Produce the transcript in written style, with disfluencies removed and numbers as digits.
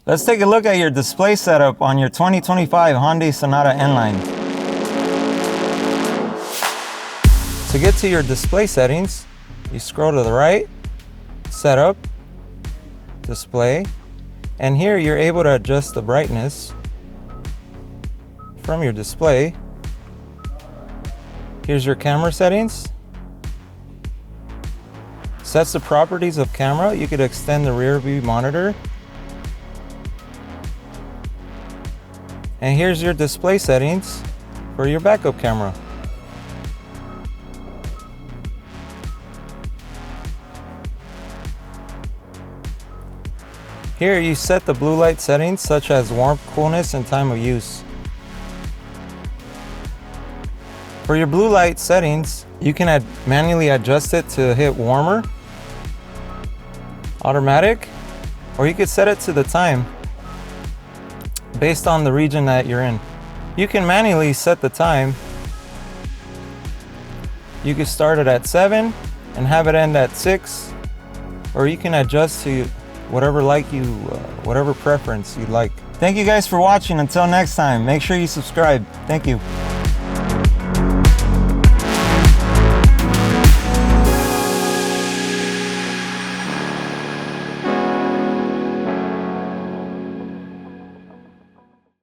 Let's take a look at your display setup on your 2025 Hyundai Sonata N-Line. To get to your display settings, you scroll to the right, Setup, Display, and here you're able to adjust the brightness from your display. Here's your camera settings. Sets the properties of camera. You could extend the rear view monitor. And here's your display settings for your backup camera. Here you set the blue light settings such as warmth, coolness, and time of use. For your blue light settings, you can manually adjust it to hit warmer, automatic, or you could set it to the time based on the region that you're in. You can manually set the time. You can start it at 7 and have it end at 6, or you can adjust to whatever preference you'd like. Thank you guys for watching. Until next time, make sure you subscribe. Thank you.